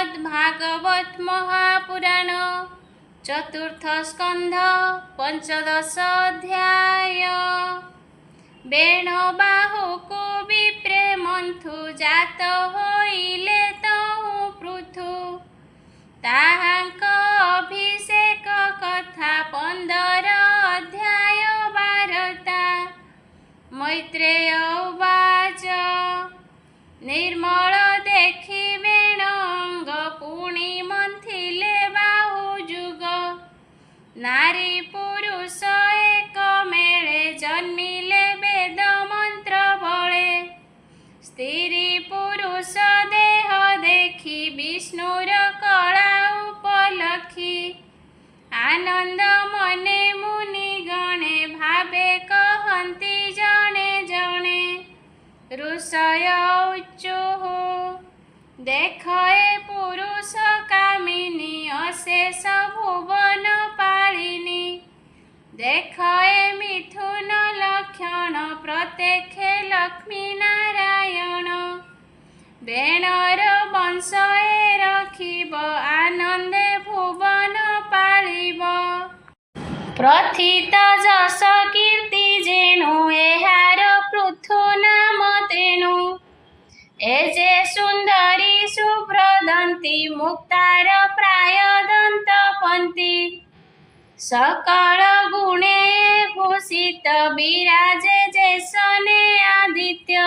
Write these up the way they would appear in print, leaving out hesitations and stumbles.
श्रीमद्भागवत महापुराण चतुर्थ स्कंध पंचदश अध्याय। बेण बाहुको विप्रे मंथु जात होइले तहु पृथु ताहांक अभिषेक कथा 15 अध्याय वार्ता। मैत्रेय उवाच निर्मल देखि बेण अंग पुणी मंथिले बाहु जुग नारी पुरुष एक मेले जन्मिले वेद मंत्र बळे स्त्री पुरुष देह देखि विष्णुर कला उपलखी आनंद मने मुनि गणे भावे कहन्ति जणे जणे ऋषय उच्चुः देख ए पुरुष कामिनी अशेष भुवन पालिनी देख ए मिथुन लक्षण प्रत्यक्षे लक्ष्मी नारायण बेणर वंश ए रखिब आनंदे भुवन पालिब प्रथित जस कीर्ति जेणु एहार पृथु नाम तेणु ए जे सुंदरी शुभ्रदंती मुक्तार प्राय दंतपंती सकल गुणे भूषित विराजे जैसने आदित्य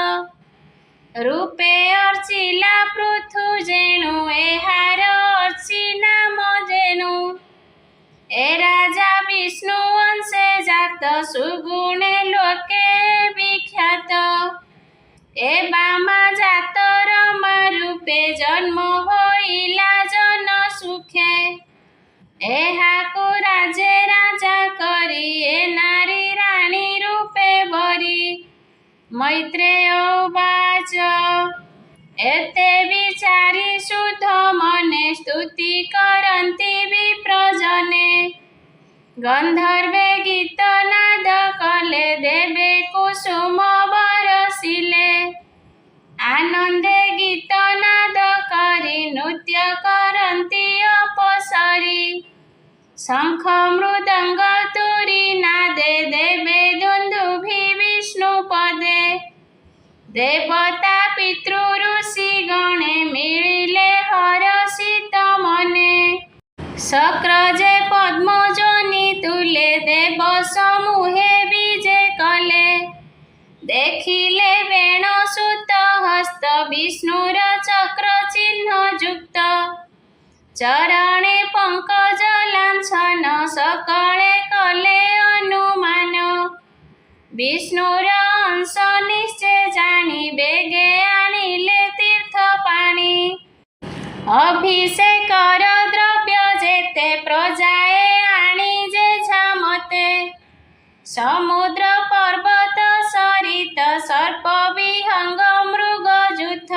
रूपे अर्चिला पृथु जेणु एहार अर्चि नाम जेणु ए राजा विष्णु वंशे जात सुगुणे लोके विख्यात ए बामा जात रमा रूपे जन्म होइला जन सुखे एहाकु राजे राजा करी ए नारी राणी रूपे बरी मैत्रेय उवाच एते विचारी शुद्ध मने स्तुति करन्ति विप्रजने गंधर्वे गीत नाद कले देवे कुसुम बरसिले आनंदे गीत नाद करी नृत्य करन्ति अपसरी शंख मृदंग तुरी नादे देवे दुंदुभि विष्णु पदे देवता पितृ ऋषि गणे मिलिले हरषित मने शक्रजे पद्मजनि तुले देव समूहे विजे कले देखिले बेण सुत हस्त विष्णुर चक्र चिन्ह युक्त चरणे पंकज लांछन सकले कले अनुमान विष्णुर अंश निश्चय जानी बेगे आनिले तीर्थ पाणी अभिषेकर द्रव्य जेते प्रजाए आनी जे झामते समुद्र पर्वत सरित सर्प विहंग मृग जुथ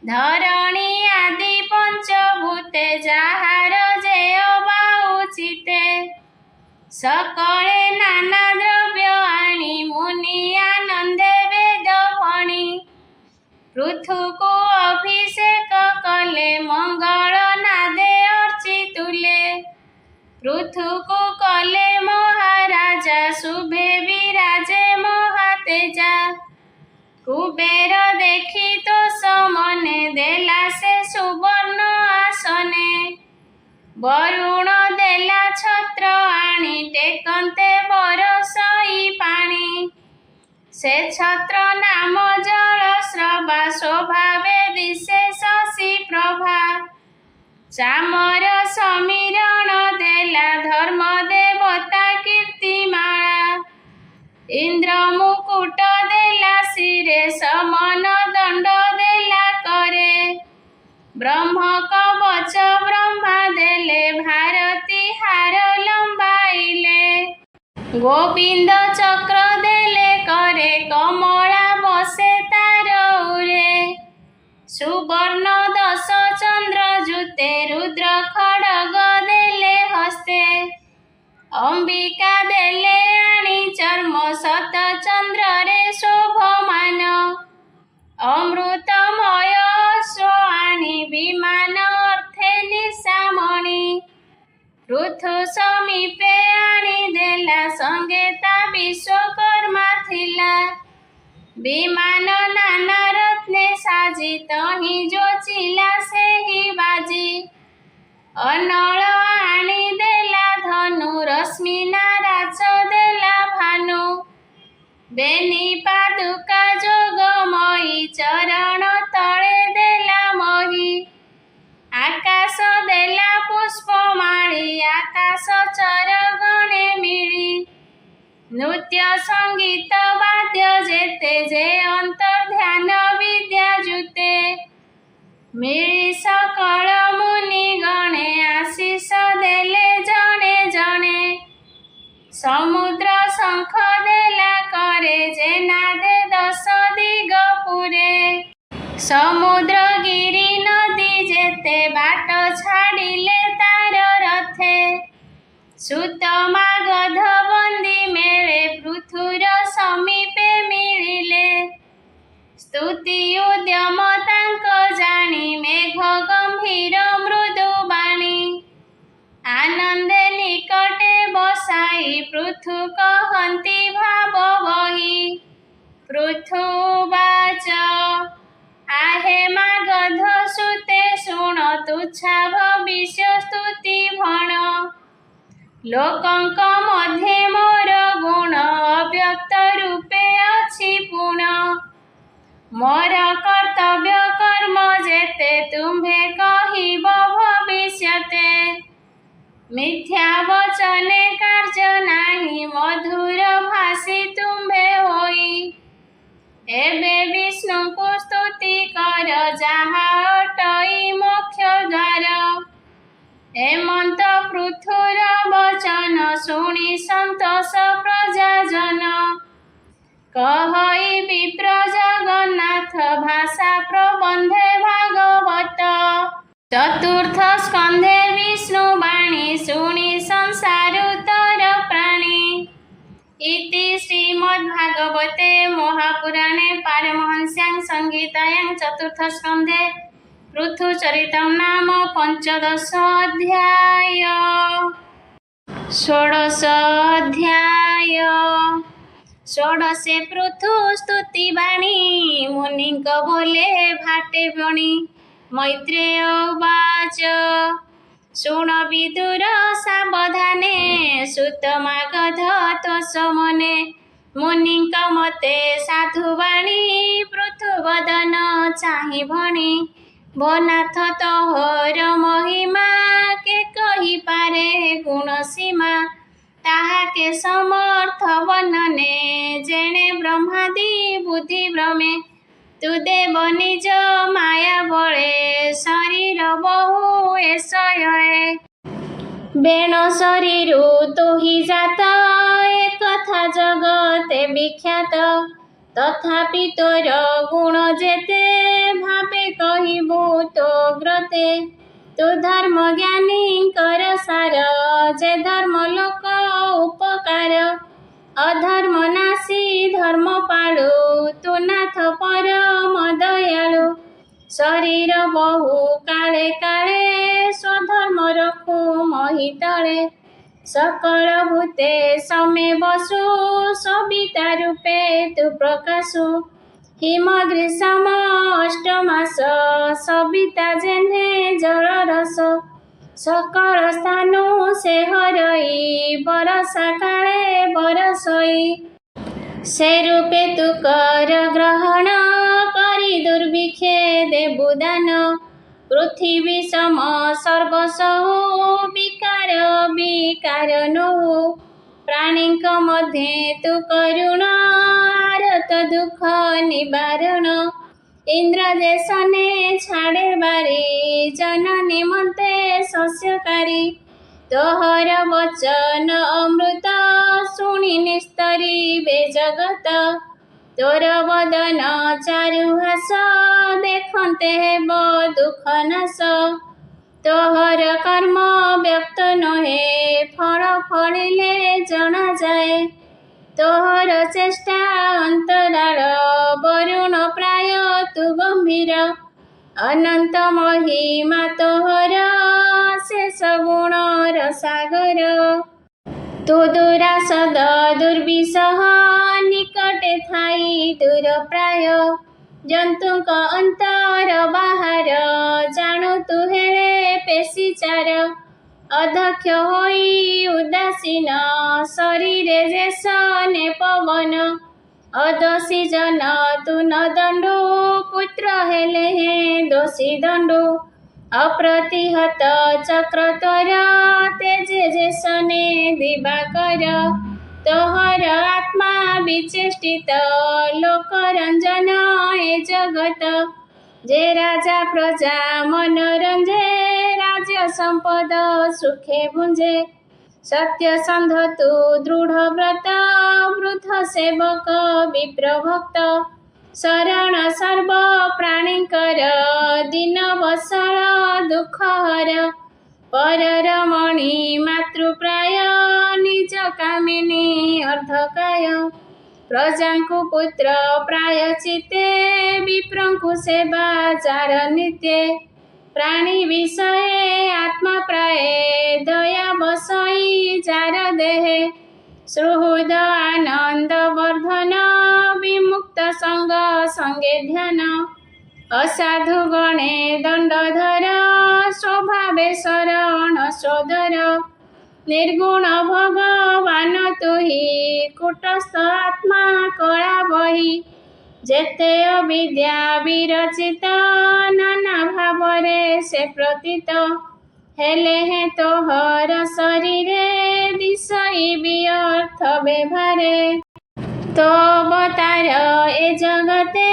धरणी आदि पंचभूते जाहार जेय बाउचिते सकळे नाना द्रव्य आनी मुनि आनंदे वेद भणी पृथुको अभिषेक कले मंगल नादे अर्चितुले पृथुको कले महाराजा शुभे विराजे महातेजा कुबेर देखि तो समने देला से सुवर्ण आसने वरुण देला छत्र आनी टेकन्ते बरसई पानी से छत्र नाम जल स्रवा स्वभावे दिशे शशि प्रभा चामर समीरण देला धर्म देवता कीर्तिमाला इंद्र मुकुट देला शिरे समन दंड देला करे ब्रह्म कवच ब्रह्मा देले भारती हार लंबाइले गोविंद चक्र देले करे कमला बसे तार उरे सुवर्ण 10 चंद्र जुते रुद्र खड़ग देले हस्ते अंबिका देले आनी चर्म सत चंद्र रे शोभमान अमृतमय स्व आनी विमान विमान नाना रत्ने साजी तही जोचिला सेही बाजी अनल आनी देला धनु रश्मि नाराच देला भानु बेनी पादुका जोगमयी चरण तले देला मही आकाश देला पुष्पमाळी आकाश चरगणे मिली नृत्य संगीत वाद्य जेते जे अंतर्ध्यान विद्या जुते मिली सकल मुनि गणे आशीष देले जणे जणे समुद्र शंख देला करे जे नादे दश दिग पुरे समुद्र गिरी नदी जेते बाट छाड़िले तार रथे सुतमा गध बंदी मेले पृथुर समीपे मिलिले स्तुति उद्यम तांक जानी मेघ गंभीर मृदु बाणी आनंदे निकटे बसाई पृथु कहंती भाव बही पृथुवाच आहे मागध सुते शुण तुच्छा भविष्य स्तुति भण लोकंक मध्ये मोर गुण अव्यक्त रूपे अछि पुण मोर कर्तव्य कर्म जेते तुम्हे कहिब भविष्यते मिथ्या वचने कार्य नाही मधुर भाषी तुम्हे होई एबे विष्णु को स्तुति कर जहा अटई मोक्ष द्वार हेमंत पृथुर वचन शुणी संतोष प्रजाजन कहई विप्र जगन्नाथ भाषा प्रबंधे भागवत चतुर्थ स्कंधे विष्णु वाणी शुणी संसारुतर प्राणी इति श्रीमद्भागवते महापुराणे पारमहंस्यां संहितायां चतुर्थ स्कंधे पृथुचरितं नाम पंचदश अध्याय षोडश अध्याय षोडशे पृथु स्तुति वाणी मुनिंक बोले भाटे बणी मैत्रेय उवाच शुण विदुर सावधाने सुतमागध त्वस मने मुनिंक मते साधुवाणी पृथुवदन चाहि भणी भोनाथ तोहर महिमा के कही पारे गुण सीमा ताहा के समर्थ वर्णने जेणे ब्रह्मादि बुद्धि भ्रमे तु देव निज माया बळे शरीर बहु एषये बेण शरीरु तुहि जात एकथा जगते विख्यात तथापि तोर गुण जेते भावे कहिबु तो ग्रते तु धर्म ज्ञानी कर सार जे धर्म लोक उपकार अधर्म नासी धर्म पाळु तु नाथ परम दयाळु शरीर बहु काळे काळे स्वधर्म रखु मही तळे सकल भूते समे बसु सविता रूपे तु प्रकाशु हिम ग्रीष्म अष्टमास सविता जेने जल रस सकल स्थानु से हरई बरसा काळे बरसई से रूपे तु कर ग्रहण करी दुर्भिक्षे देबु दान पृथ्वी सम सर्वसहु विकार विकार नहु प्राणीक मध्ये तु करुण आरत दुख निवारण इंद्र देशने छाड़े बारी जन निमंते शस्यकारी तोहर वचन अमृत शुणी निस्तरी बे जगत तोर बदन चारुहास देखते हेब दुख नाश तोहर कर्म व्यक्त नहे फल फलिले जना जाए तोहर चेष्टा अंतराल वरुण प्राय तु गंभीर अनंत महिमा तोहर शेष गुण सागर तु दुरासद दुर्विषह निकटे थाई दूर प्राय जंतुक अंतर बाहर जाणु तु हेले पेशीचार अध्यक्ष होई उदासीन शरीरे जेसने पवन अदोषी जन तु न दंडु पुत्र हेले हे दोषी दंडु अप्रतिहत चक्र तोर तेजे जेसने दिवाकर तोहर आत्मा विचेष्टित लोकरंजन ए जगत जे राजा प्रजा मनोरंजे राज्य संपद सुखे भुंजे सत्य संध तु दृढ़ व्रत वृद्ध सेवक विप्र भक्त शरण सर्व प्राणीकर दीन वत्सल दुख हर पर रमणी मातृप्राय निज कामिनी अर्धकाय प्रजांकु पुत्र प्राय चिते विप्रंकु सेवा चार नित्ये प्राणी विषये आत्मा प्राय दया बसई जार देहे सुहृद आनंद वर्धन विमुक्त संग संगे ध्यान असाधु गणे दंडधर स्वभावे शरण सोदर निर्गुण भगवान तुही कुटस्थ आत्मा कला बही जेते अविद्या विरचित नाना भावरे से प्रतीत हेले हे तोहर शरीरे दिशई व्यर्थ व्यवहारे तो अवतार ए जगते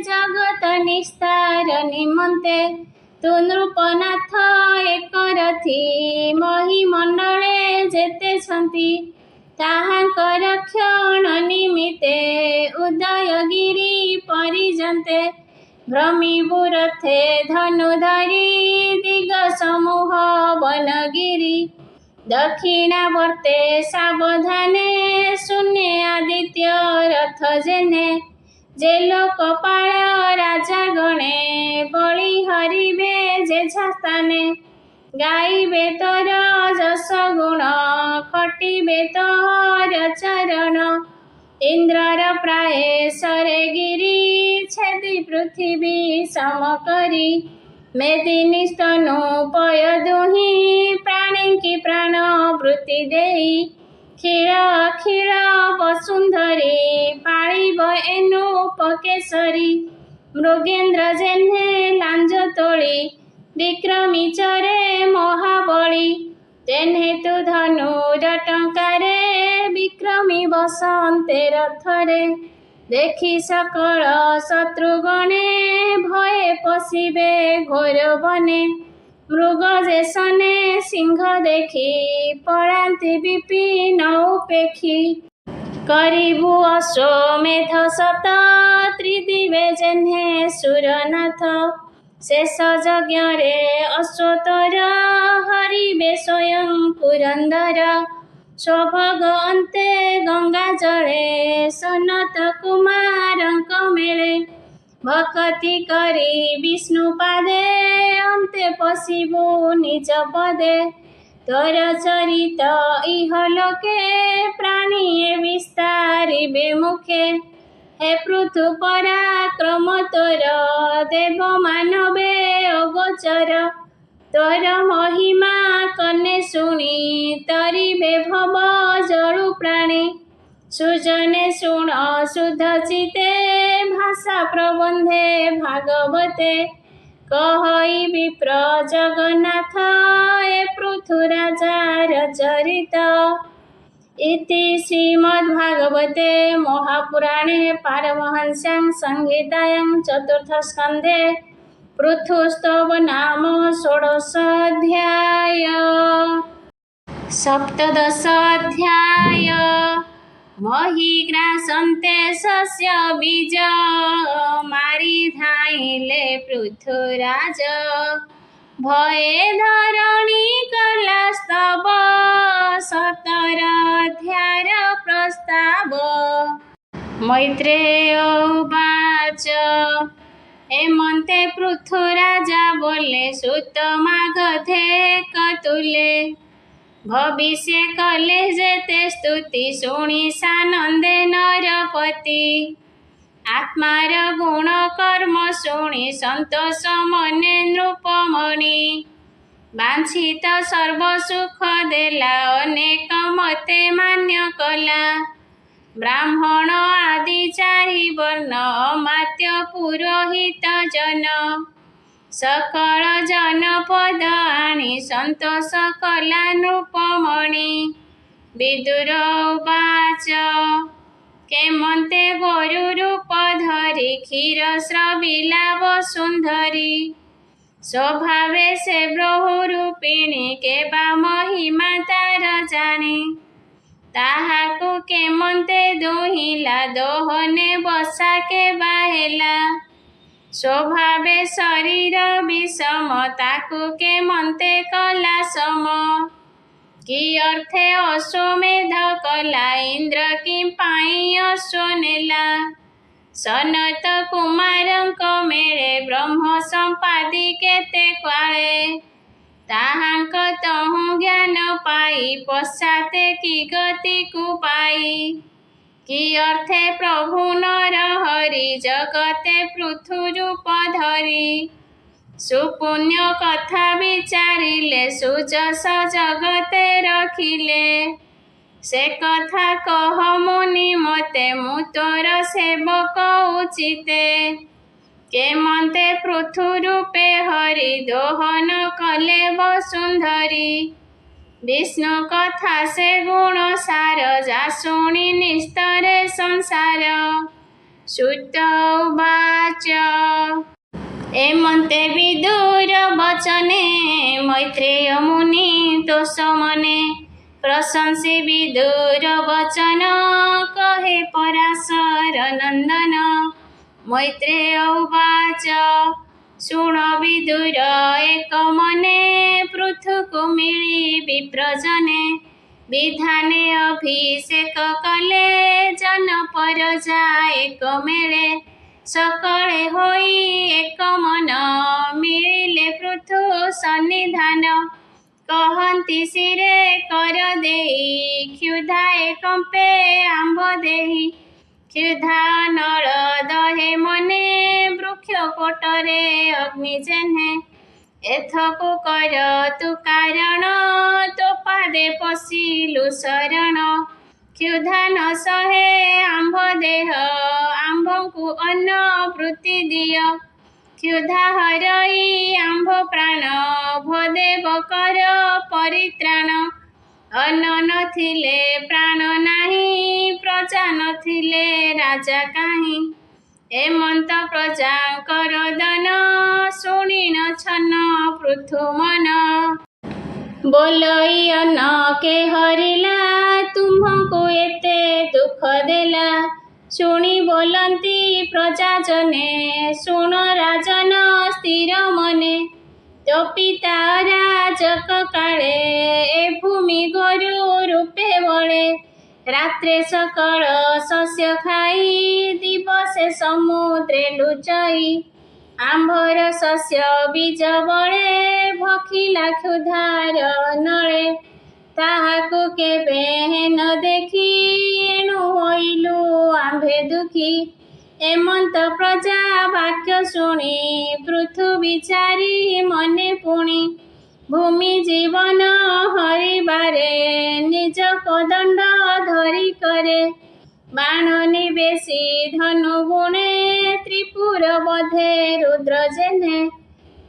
जगत निस्तार निमंते तु नृपनाथ एक रथी महिमंडले जेते छंती ताहांकर क्षण निमित्ते उदयगिरी परिजन्ते भ्रमिबुरथे धनुधरी दिग समूह वनगिरी दक्षिणावर्ते सावधाने शून्य आदित्य रथ जेने जे लोकपाल राजा गणे बळी हरिबे जेझा स्थाने गाइबे तोर जस गुण खटिबे तोर चरण इंद्रर प्राय सरे गिरी छेदी पृथ्वी समकरी मेदिनी स्तनु पय दुही प्राणी की प्राण वृत्ति देई क्षीर अखिल वसुंधरी पाळिब एनु पकेशरी मृगेन्द्र जेन्हे लांज तोळी विक्रमी चरे महाबली तेन्हे तु धनुर टंकारे विक्रमी बसन्ते रथरे देखि सकल शत्रुगणे भये पशिबे घोर बने मृग जेसने सिंह देखि पଳାନ୍ତି विपिन उपेक्षी करिबु अश्वमेध सत त्रिदिवे जेन्हे सुरनाथ शेष यज्ञ रे अश्वतर हरिबे स्वयं पुरंदर स्वभग अन्ते गंगा जले सनत कुमारंक मेले भक्ति करी विष्णु पादे अन्ते पशिबु निज पदे तोर चरित इहलोके प्राणीये विस्तारिबे मुखे हे पृथु पराक्रम तोर देव मानवे अगोचर तोर महिमा कने शुणी तरिबे भव जळु प्राणी सुजने शुण शुद्ध चिते भाषा प्रबंधे भागवते कहई विप्र जगन्नाथ ए पृथु राजार चरित इति श्रीमद्भागवते महापुराणे पारमहंस्यां संहितायां चतुर्थस्कन्धे पृथुस्तव नाम षोडशाध्याय। सप्तदशाध्याय महिग्रासन्ते शस्य बीज मारी धाइले पृथुराज भये धरणी कलास्तव 17 प्रस्ताव मैत्रेय उवाच हेमन्ते पृथुराजा बोले सुत मागधे कतुले भविष्य कले जेते स्तुति शुणी सानंदे नरपति आत्मार गुण कर्म शुणी संतोष मने नृपमणि वांछित सर्व सुख देला अनेक मते मान्य कला ब्राह्मण आदि चारि वर्ण अमात्य पुरोहित जन सकल जनपद आणी संतोष कला नृपमणि विदुर उवाच केमन्ते गोरु रूप धरि क्षीर स्रविला वसुन्धरी स्वभावे से ब्रह्म रूपिणी केबा महिमा तार जाने ताहाकु केमन्ते दुहिला दोहने बसा केबा हेला स्वभावे शरीर विषम ताकु केमन्ते कला सम कि अर्थे अश्वमेध कला इंद्र कि पाई अश्वनेला सनत कुमारंक मेळे ब्रह्म संपादी केते क्वाळे ताहांक तहु ज्ञान पाई पश्चाते कि गति कु पाई कि अर्थे प्रभु नर हरि जगते पृथु रूप धरि सुपुण्य कथा विचारिले सुजस जगते रखिले से कथा कह मुनि मते मु तोर सेवक उचिते केमन्ते पृथु रूपे हरि दोहन कले वसुन्धरी विष्णु कथा से गुण सार जा शुणी निस्तरे संसार सुत उवाच एमन्ते विदुर वचने मैत्रेय मुनि तोष मने प्रशंसी विदुर वचन कहे पराशर नंदन मैत्रेय उवाच शुण विदुर एक मने पृथुकु मिली विप्रजने विधाने अभिषेक कले जन पर जा एक मेळे सकळे होई एक मन मिलिले पृथु सन्निधान कहन्ति शिरे कर देई क्षुधाए कंपे आंब देही क्षुधा नळ दहे मने वृक्ष कोटरे अग्नि जेन्हे एथकु कर तु कारण तो पादे पशिलु शरण क्षुधा न सहे आंब देह आंबंकु अन्न वृत्ति दिय क्षुधा हरई आंब प्राण भदेव कर परित्राण अन्न नथिले प्राण नाही प्रजा नथिले राजा काहीं एमंत प्रजांकर दन शुणिन छन्न पृथु मन बोलई अन्न के हरिला तुम्हको एते दुख देला शुणी बोलंती प्रजा जने शुण राजन स्थिर मने तो पिता राजक काळे ए भूमि गोरु रूपे बळे रात्रे सकळ शस्य खाई दिवसे समुद्रे लुचई आंभर शस्य बीज बळे भखिला क्षुधार नळे ताहाकु केबे न देखी एणु होइलु आंभे दुखी एमंत प्रजा वाक्य शुणी पृथु विचारी मने पुणी भूमि जीवन हरिबारे निज कोदंड धरी करे बाण निवेशी धनु गुणे त्रिपुर बधे रुद्र जेने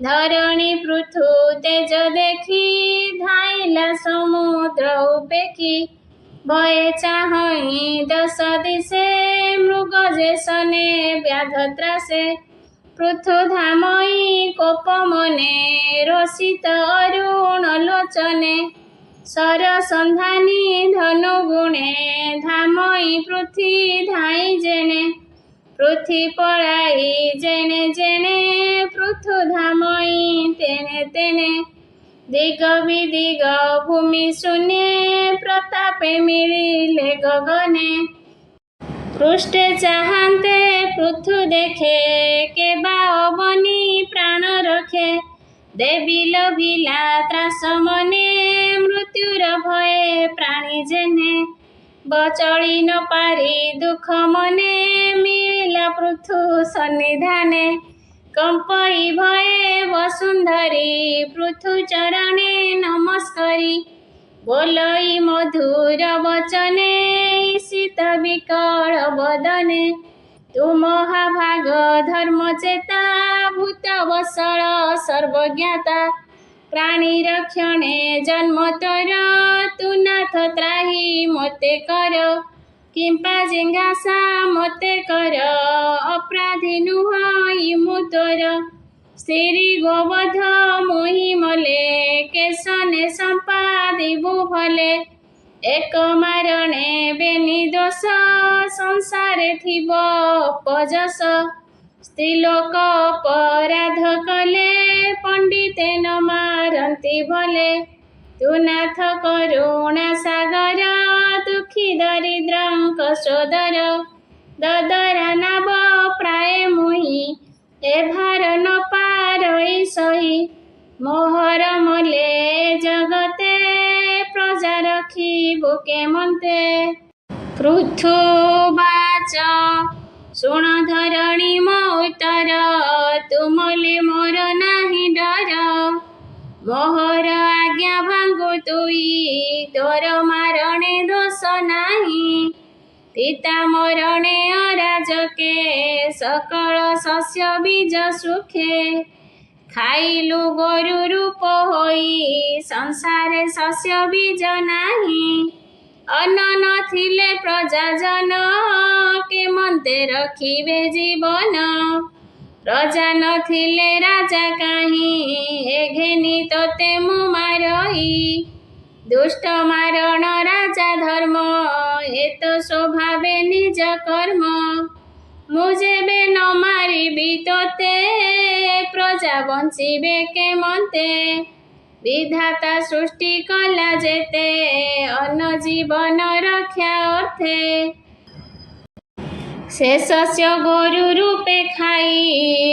धरणी पृथु तेज देखी धाइला समुद्र उपेखी भये चाहई दश दिशे मृग जेसने व्याध त्रासे पृथु धामई कोप मने रोषित अरुण लोचने सर संधानी धनु गुणे धामई पृथ्वी धाई जेने पृथ्वी पळाई जेने जेने पृथु धामई तेने तेने दिग विदिग भूमि शून्ये प्रतापे मिलिले गगने पृष्ठे चाहन्ते पृथु देखे केबा अवनी प्राण रखे ଦେବୀ ଲୋଭିଲା ତ୍ରାସ ମନେ ମୃତ୍ୟୁର ଭୟେ ପ୍ରାଣୀ ଯେହ୍ନେ ବଚଳି ନ ପାରି ଦୁଃଖ ମନେ ମିଳିଲା ପୃଥୁ ସନ୍ନିଧାନେ କମ୍ପଇ ଭୟେ ବସୁନ୍ଧରୀ ପୃଥୁ ଚରଣେ ନମସ୍କରି ବୋଲଇ ମଧୁର ବଚନେ ଶୀତ ବିକଳ ବଦନେ ତୁ ମହାଭାଗ ଧର୍ମଚେତା ଭୂତ ବସଳ ସର୍ବଜ୍ଞାତା ପ୍ରାଣୀ ରକ୍ଷଣେ ଜନ୍ମ ତୋର ତୁ ନାଥ ତ୍ରାହି ମୋତେ କର କିମ୍ପା ଜିଙ୍ଘାସା ମୋତେ କର ଅପରାଧୀ ନୁହଁ ମୁଁ ତୋର ସ୍ତ୍ରୀ ଗୋବଧ ମୁହିଁ ମଲେ କେଶନେ ସମ୍ପାଦିବୁ ଭଲେ ଏକ ମାରଣେ ବେନି ଦୋଷ ସଂସାରେ ଥିବ ଅପଯଶ ସ୍ତ୍ରୀଲୋକ ଅପରାଧ କଲେ ପଣ୍ଡିତେ ନ ମାରନ୍ତି ଭଲେ ତୁ ନାଥ କରୁଣା ସାଗର ଦୁଃଖୀ ଦରିଦ୍ରଙ୍କ ସୋଦର ଦଦରା ନାବ ପ୍ରାୟ ମୁହିଁ ଏ ଭାର ନ ପାରଇ ସହି ମୋହର ମଲେ ଜଗତେ ପ୍ରଜା ରଖିବୁ କେମନ୍ତେ ପୃଥୁବାଚ ଶୁଣ ଧରଣୀ ମୋ ଉତ୍ତର ତୁମଲେ ମୋର ନାହିଁ ଡର ମୋହର ଆଜ୍ଞା ଭାଙ୍ଗୁ ତୁଇ ତୋର ମାରଣେ ଦୋଷ ନାହିଁ ପିତା ମରଣେ ଅରାଜକେ ସକଳ ଶସ୍ୟ ବୀଜ ସୁଖେ ଖାଇଲୁ ଗୋରୁ ରୂପ ହୋଇ ସଂସାରେ ଶସ୍ୟ ବୀଜ ନାହିଁ ଅନ୍ନ ନଥିଲେ ପ୍ରଜାଜନ କେମନ୍ତେ ରଖିବେ ଜୀବନ ପ୍ରଜା ନଥିଲେ ରାଜା କାହିଁ ଏ ଘେନି ତୋତେ ମୁଁ ମାରଇ ଦୁଷ୍ଟ ମାରଣ ରାଜା ଧର୍ମ ଏ ତ ସ୍ୱଭାବେ ନିଜ କର୍ମ ମୁଁ ଯେବେ ନ ମାରିବି ତୋତେ ପ୍ରଜା ବଞ୍ଚିବେ କେମନ୍ତେ ବିଧାତା ସୃଷ୍ଟି କଲା ଯେତେ ଅନ୍ନ ଜୀବନ ରକ୍ଷା ଅର୍ଥେ ସେ ଶସ୍ୟ ଗୋରୁ ରୂପେ ଖାଇ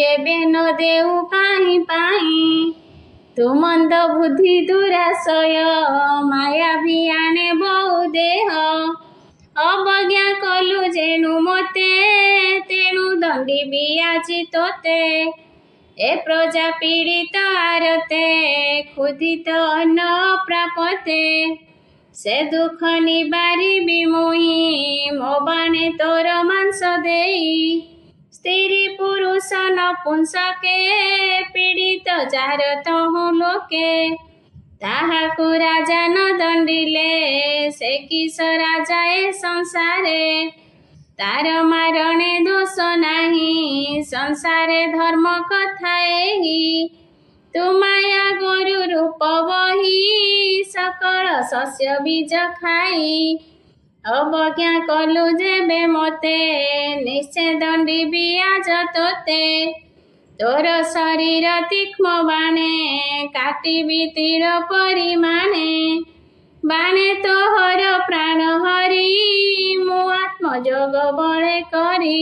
ଏବେ ନ ଦେଉ କାହିଁ ପାଇଁ ତୁ ମନ୍ଦ ବୁଦ୍ଧି ଦୁରାଶୟ ମାୟା ବି ଆଣେ ବହୁ ଦେହ ଅବଜ୍ଞା କଲୁ ଯେଣୁ ମୋତେ ତେଣୁ ଦଣ୍ଡିବି ଆଜି ତୋତେ ଏ ପ୍ରଜା ପୀଡ଼ିତ ଆରତେ ক্ষুଧିତ ଅନ୍ନ ପ୍ରାପତେ ସେ ଦୁଃଖ ନିବାରିବି ମୁହିଁ ମୋ ବାଣେ ତୋର ମାଂସ ଦେଇ ସ୍ତ୍ରୀ ପୁରୁଷ ନପୁଂସକେ ପୀଡ଼ିତ ଯାହାର ତହୁଁ ଲୋକେ ତାହାକୁ ରାଜା ନ ଦଣ୍ଡିଲେ ସେ କିସ ରାଜା ଏ ସଂସାରେ ତାର ମାରଣେ ଦୋଷ ନାହିଁ ସଂସାରେ ଧର୍ମ କଥା ଏହି ତୁ ମାୟା ଗୋରୁ ରୂପ ବହି ସକଳ ଶସ୍ୟ ବୀଜ ଖାଇ ଅବଜ୍ଞା କଲୁ ଯେବେ ମୋତେ ନିଶ୍ଚେ ଦଣ୍ଡିବି ଆଜ ତୋତେ ତୋର ଶରୀର ତୀକ୍ଷ୍ମ ବାଣେ କାଟିବି ତୀର ପରିମାଣେ ବାଣେ ତୋହର ପ୍ରାଣ ହରି ମୁଁ ଆତ୍ମଯୋଗ ବଳେ କରି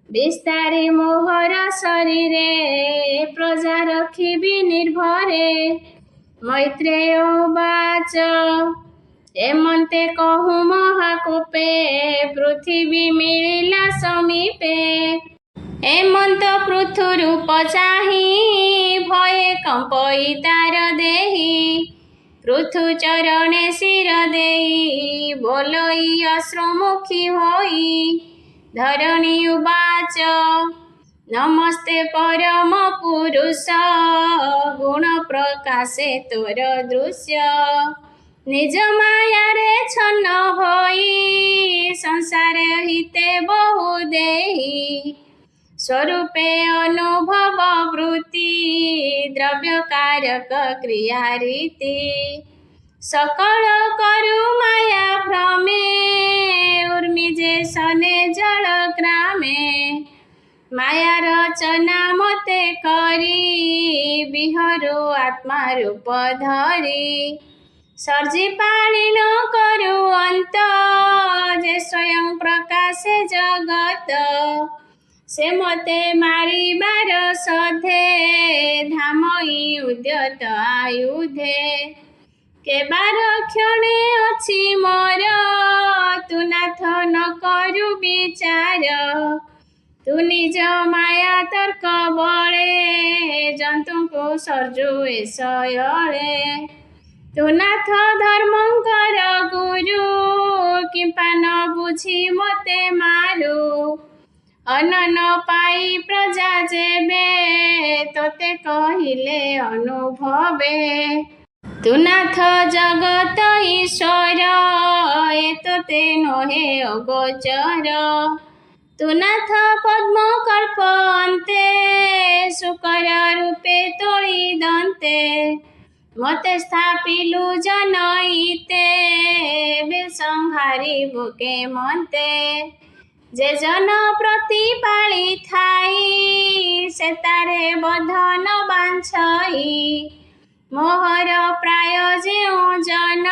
ବିସ୍ତାରି ମୋହର ଶରୀରେ ପ୍ରଜା ରଖିବି ନିର୍ଭରେ ମୈତ୍ରେୟ ଉବାଚ ଏମନ୍ତେ କହୁ ମହାକୋପେ ପୃଥିବୀ ମିଳିଲା ସମୀପେ ଏମନ୍ତ ପୃଥୁ ରୂପ ଚାହିଁ ଭୟେ କମ୍ପଇ ତାର ଦେହି ପୃଥୁ ଚରଣେ ଶିର ଦେଇ ବୋଲଇ ଅଶ୍ରୁମୁଖୀ ହୋଇ ଧରଣୀ ଉବାଚ ନମସ୍ତେ ପରମ ପୁରୁଷ ଗୁଣ ପ୍ରକାଶେ ତୋର ଦୃଶ୍ୟ ନିଜ ମାୟାରେ ଛନ୍ନ ହୋଇ ସଂସାର ହିତେ ବହୁ ଦେହି ସ୍ୱରୂପେ ଅନୁଭବ ବୃତ୍ତି ଦ୍ରବ୍ୟକାରକ କ୍ରିୟା ରୀତି ସକଳ କରୁ ମାୟା ଭ୍ରମେ ଉର୍ମି ଯେ ସନେ ଜଳ ଗ୍ରାମେ ମାୟା ରଚନା ମତେ କରି ବିହରୁ ଆତ୍ମା ରୂପ ଧରି ସର୍ଜି ପାଳିନ କରୁ ଅନ୍ତ ଯେ ସ୍ୱୟଂ ପ୍ରକାଶେ ଜଗତ ସେ ମତେ ମାରିବାର ସଧେ ଧାମଇ उद्यत आयुधे केबार क्षणे अछि मोर तू नाथ न करु विचार तू निज माया तर्क बळे जन्तुଙ୍କୁ सर्जु एसयळे तू नाथ धर्मंकर गुरु किंपा न बुझी मते मारु अनन पाई प्रजा जेबे तोते कहिले अनुभवे तू नाथ जगत ईश्वर ए तोते नहे अगोचर तू नाथ पद्म कल्प अन्ते शुकर रूपे तोळी दन्ते मते स्थापिलु जनईते बेसंहारी बुके मन्ते जे जन प्रतिपाली थाई से तारे बधन बांछई मोहर प्राय जेउ जन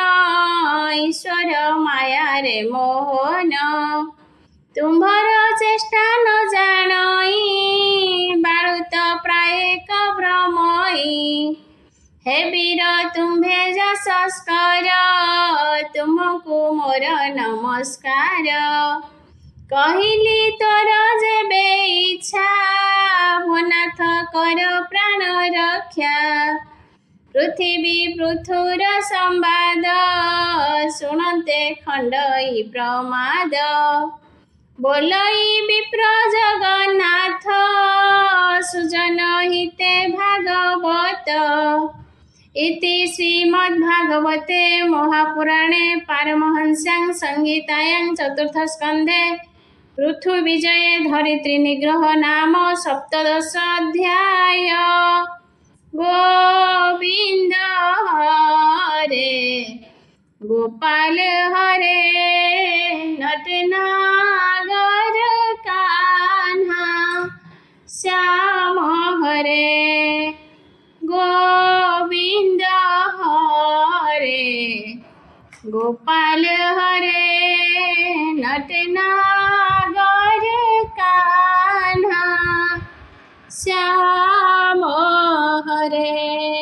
ईश्वर माया रे मोहन तुम्भर चेष्टा न जानई बाळुत प्राय भ्रमई हे वीर तुम्भे जसस्कर तुमको मोर नमस्कार कहिली तोर जेबे इच्छा भोनाथ कर प्राण रक्षा पृथ्वी पृथुर संवाद शुणन्ते खण्डई प्रमाद बोलई विप्र जगन्नाथ सुजन हिते भागवत इति श्रीमद्भागवते महापुराणे पारमहंस्यां संहितायां चतुर्थस्कन्धे पृथुविजये धरित्री निग्रह नाम सप्तदश अध्याय गोविंद हरे गोपाल हरे नटनागर कान्हा श्याम हरे गोविंद हरे गोपाल हरे नटनागर कान्हा श्याम हरे।